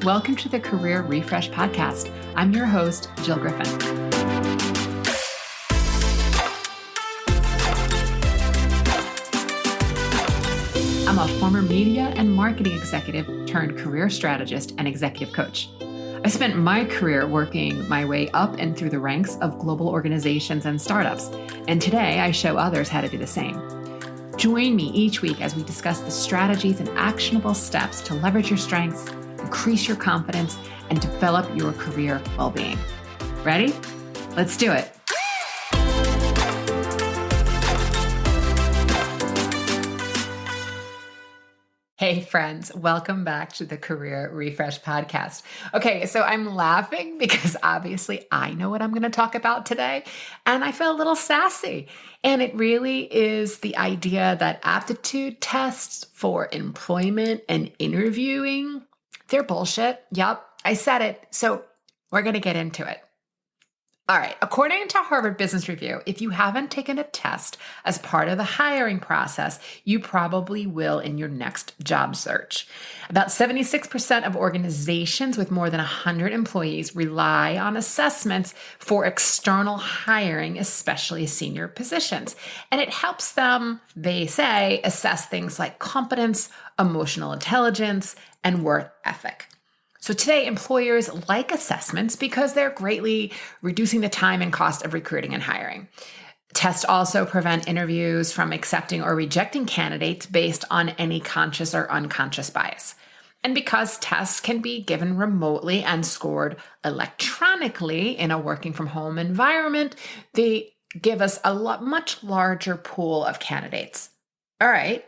Welcome to the Career Refresh Podcast. I'm your host, Jill Griffin. I'm a former media and marketing executive turned career strategist and executive coach. I spent my career working my way up and through the ranks of global organizations and startups, and today I show others how to do the same. Join me each week as we discuss the strategies and actionable steps to leverage your strengths, increase your confidence, and develop your career well-being. Ready? Let's do it. Hey friends, welcome back to the Career Refresh Podcast. Okay, so I'm laughing because obviously I know what I'm going to talk about today, and I feel a little sassy. And it really is the idea that aptitude tests for employment and interviewing, they're bullshit. Yep, I said it. So we're going to get into it. All right. According to Harvard Business Review, if you haven't taken a test as part of the hiring process, you probably will in your next job search. About 76% of organizations with more than 100 employees rely on assessments for external hiring, especially senior positions. And it helps them, they say, assess things like competence, emotional intelligence, and work ethic. So today, employers like assessments because they're greatly reducing the time and cost of recruiting and hiring. Tests also prevent interviews from accepting or rejecting candidates based on any conscious or unconscious bias. And because tests can be given remotely and scored electronically in a working from home environment, they give us a much larger pool of candidates. All right,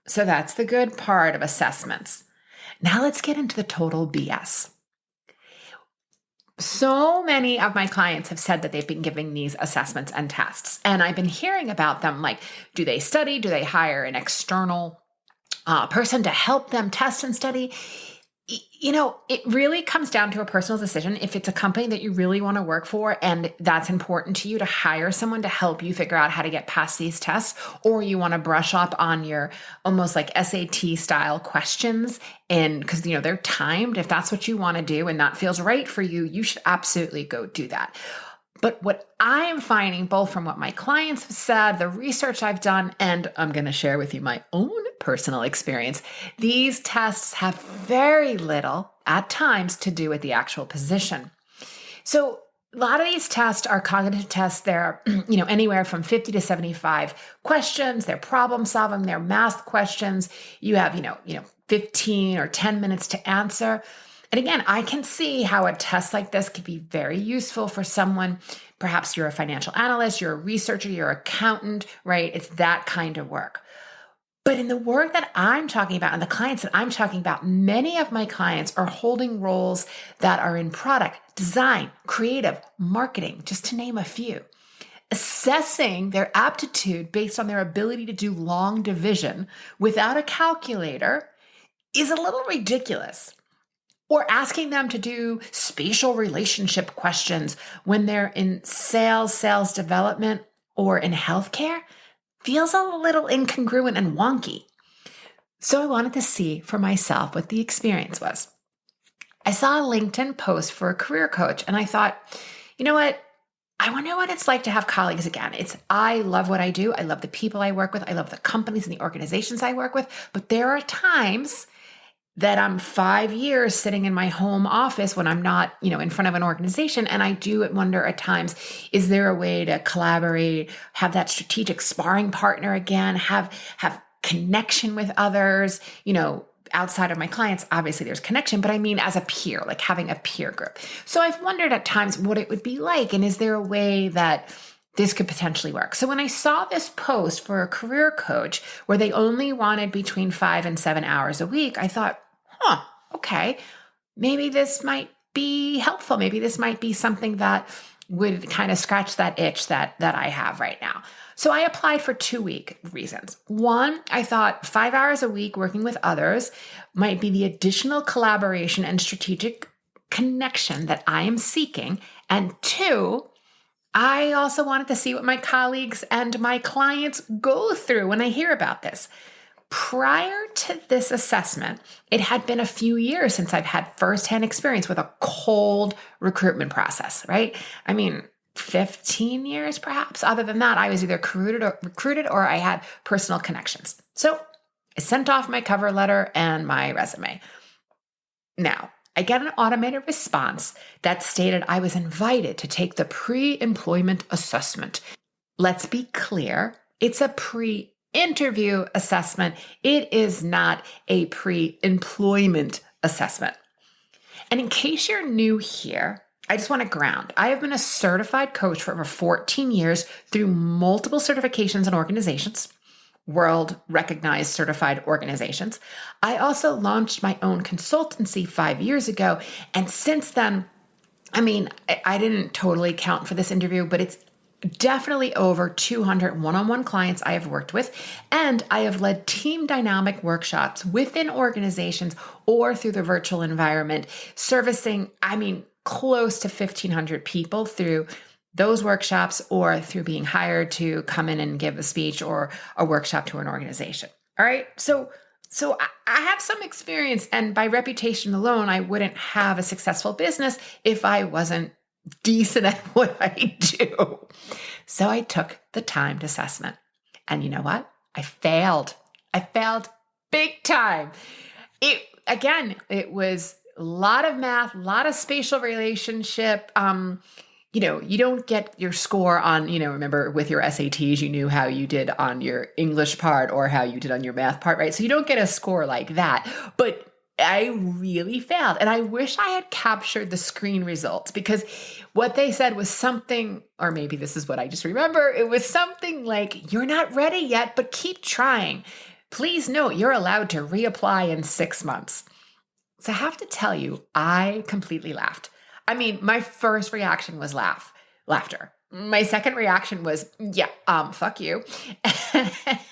so that's the good part of assessments. Now let's get into the total BS. So many of my clients have said that they've been giving these assessments and tests, and I've been hearing about them. Like, do they study? Do they hire an external person to help them test and study? You know, it really comes down to a personal decision. If it's a company that you really want to work for and that's important to you to hire someone to help you figure out how to get past these tests, or you want to brush up on your almost like SAT style questions, and because, you know, they're timed, if that's what you want to do and that feels right for you, you should absolutely go do that. But what I'm finding, both from what my clients have said, the research I've done, and I'm going to share with you my own personal experience, these tests have very little, at times, to do with the actual position. So a lot of these tests are cognitive tests. They're, anywhere from 50 to 75 questions. They're problem solving. They're math questions. You have, 15 or 10 minutes to answer. And again, I can see how a test like this could be very useful for someone. Perhaps you're a financial analyst, you're a researcher, you're an accountant, right? It's that kind of work. But in the work that I'm talking about and the clients that I'm talking about, many of my clients are holding roles that are in product, design, creative, marketing, just to name a few. Assessing their aptitude based on their ability to do long division without a calculator is a little ridiculous. Or asking them to do spatial relationship questions when they're in sales development, or in healthcare feels a little incongruent and wonky. So I wanted to see for myself what the experience was. I saw a LinkedIn post for a career coach, and I thought, you know what? I wonder what it's like to have colleagues again. I love what I do. I love the people I work with. I love the companies and the organizations I work with. But there are times that I'm 5 years sitting in my home office when I'm not, in front of an organization. And I do wonder at times, is there a way to collaborate, have that strategic sparring partner again, have connection with others, outside of my clients? Obviously there's connection, but I mean as a peer, like having a peer group. So I've wondered at times what it would be like. And is there a way that this could potentially work? So when I saw this post for a career coach where they only wanted between 5 and 7 hours a week, I thought, okay, maybe this might be helpful. Maybe this might be something that would kind of scratch that itch that I have right now. So I applied for 2 reasons. One, I thought 5 hours a week working with others might be the additional collaboration and strategic connection that I am seeking. And two, I also wanted to see what my colleagues and my clients go through when I hear about this. prior to this assessment, it had been a few years since I've had firsthand experience with a cold recruitment process, right? I mean, 15 years perhaps. Other than that, I was either recruited or I had personal connections. So I sent off my cover letter and my resume. Now, I get an automated response that stated I was invited to take the pre-employment assessment. Let's be clear, it's a pre-interview assessment. It is not a pre-employment assessment. And in case you're new here, I just want to ground. I have been a certified coach for over 14 years through multiple certifications and organizations, world recognized certified organizations. I also launched my own consultancy 5 years ago. And since then, I didn't totally count for this interview, but it's definitely over 200 one-on-one clients I have worked with. And I have led team dynamic workshops within organizations or through the virtual environment, servicing, close to 1,500 people through those workshops or through being hired to come in and give a speech or a workshop to an organization. All right. So I have some experience, and by reputation alone, I wouldn't have a successful business if I wasn't decent at what I do. So I took the timed assessment. And you know what? I failed. I failed big time. It was a lot of math, a lot of spatial relationship. You don't get your score on, remember with your SATs, you knew how you did on your English part or how you did on your math part, right? So you don't get a score like that. But I really failed. And I wish I had captured the screen results, because what they said was something, or maybe this is what I just remember, it was something like, you're not ready yet, but keep trying. Please note, you're allowed to reapply in 6 months. So I have to tell you, I completely laughed. My first reaction was laughter. My second reaction was, fuck you.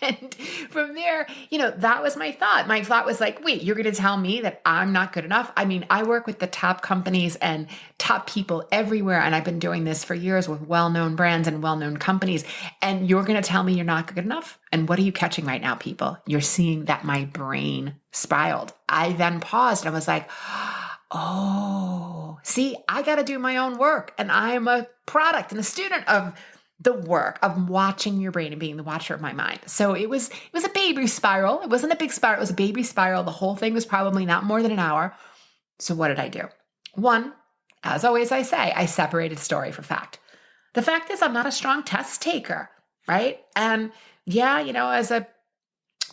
And from there, that was my thought. My thought was like, wait, you're going to tell me that I'm not good enough? I work with the top companies and top people everywhere. And I've been doing this for years with well-known brands and well-known companies. And you're going to tell me you're not good enough? And what are you catching right now, people? You're seeing that my brain spiraled. I then paused and was like, oh, see, I got to do my own work. And I'm a product and a student of the work of watching your brain and being the watcher of my mind. So it was a baby spiral. It wasn't a big spiral. It was a baby spiral. The whole thing was probably not more than an hour. So what did I do? One, as always, I say, I separated story from fact. The fact is I'm not a strong test taker, right? And as a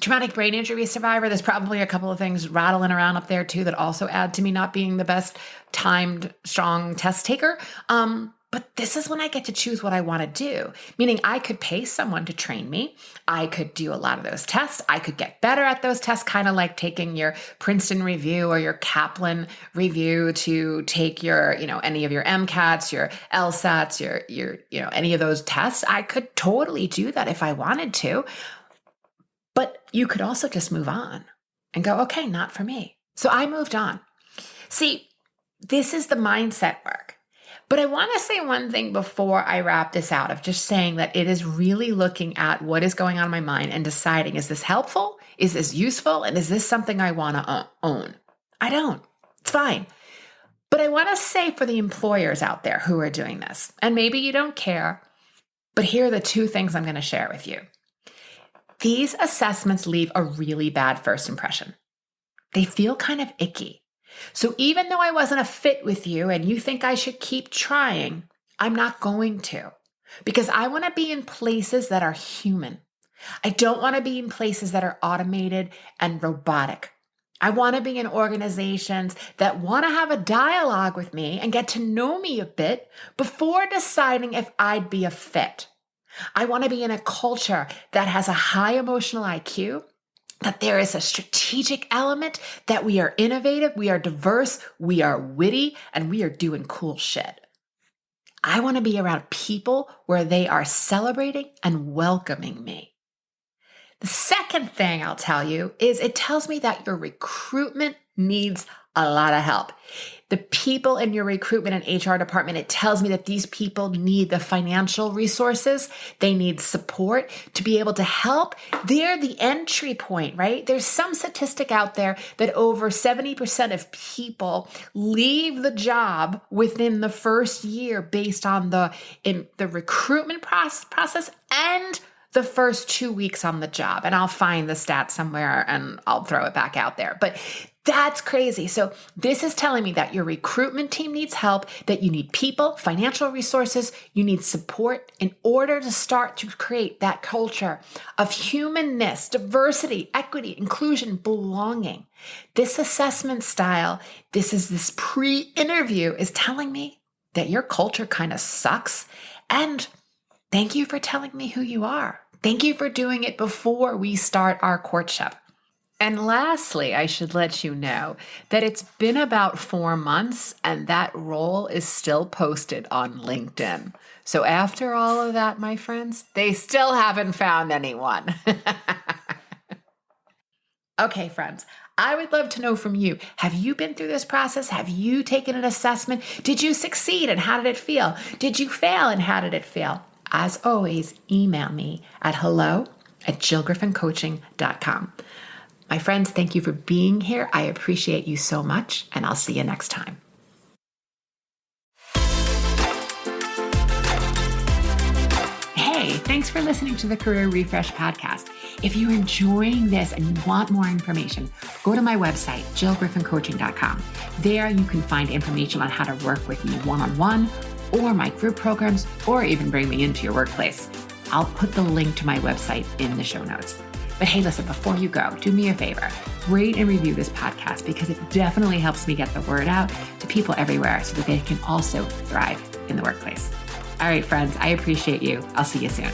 traumatic brain injury survivor, there's probably a couple of things rattling around up there too that also add to me not being the best timed, strong test taker. But this is when I get to choose what I want to do, meaning I could pay someone to train me. I could do a lot of those tests. I could get better at those tests, kind of like taking your Princeton review or your Kaplan review to take your, any of your MCATs, your LSATs, your any of those tests. I could totally do that if I wanted to. But you could also just move on and go, okay, not for me. So I moved on. See, this is the mindset work. But I want to say one thing before I wrap this out, of just saying that it is really looking at what is going on in my mind and deciding, is this helpful? Is this useful? And is this something I want to own? I don't. It's fine. But I want to say for the employers out there who are doing this, and maybe you don't care, but here are the two things I'm going to share with you. These assessments leave a really bad first impression. They feel kind of icky. So even though I wasn't a fit with you and you think I should keep trying, I'm not going to, because I want to be in places that are human. I don't want to be in places that are automated and robotic. I want to be in organizations that want to have a dialogue with me and get to know me a bit before deciding if I'd be a fit. I want to be in a culture that has a high emotional IQ, that there is a strategic element, that we are innovative, we are diverse, we are witty, and we are doing cool shit. I want to be around people where they are celebrating and welcoming me. The second thing I'll tell you is it tells me that your recruitment needs a lot of help. The people in your recruitment and HR department, it tells me that these people need the financial resources. They need support to be able to help. They're the entry point, right? There's some statistic out there that over 70% of people leave the job within the first year based on the recruitment process and the first 2 weeks on the job. And I'll find the stat somewhere and I'll throw it back out there. But that's crazy. So this is telling me that your recruitment team needs help, that you need people, financial resources, you need support in order to start to create that culture of humanness, diversity, equity, inclusion, belonging. This assessment style, this pre-interview is telling me that your culture kind of sucks. And thank you for telling me who you are. Thank you for doing it before we start our courtship. And lastly, I should let you know that it's been about 4 months and that role is still posted on LinkedIn. So after all of that, my friends, they still haven't found anyone. Okay, friends, I would love to know from you. Have you been through this process? Have you taken an assessment? Did you succeed and how did it feel? Did you fail and how did it feel? As always, email me at hello@jillgriffincoaching.com. My friends, thank you for being here. I appreciate you so much, and I'll see you next time. Hey, thanks for listening to the Career Refresh podcast. If you're enjoying this and you want more information, go to my website, jillgriffincoaching.com. There you can find information on how to work with me one-on-one or my group programs, or even bring me into your workplace. I'll put the link to my website in the show notes. But hey, listen, before you go, do me a favor, rate and review this podcast because it definitely helps me get the word out to people everywhere so that they can also thrive in the workplace. All right, friends, I appreciate you. I'll see you soon.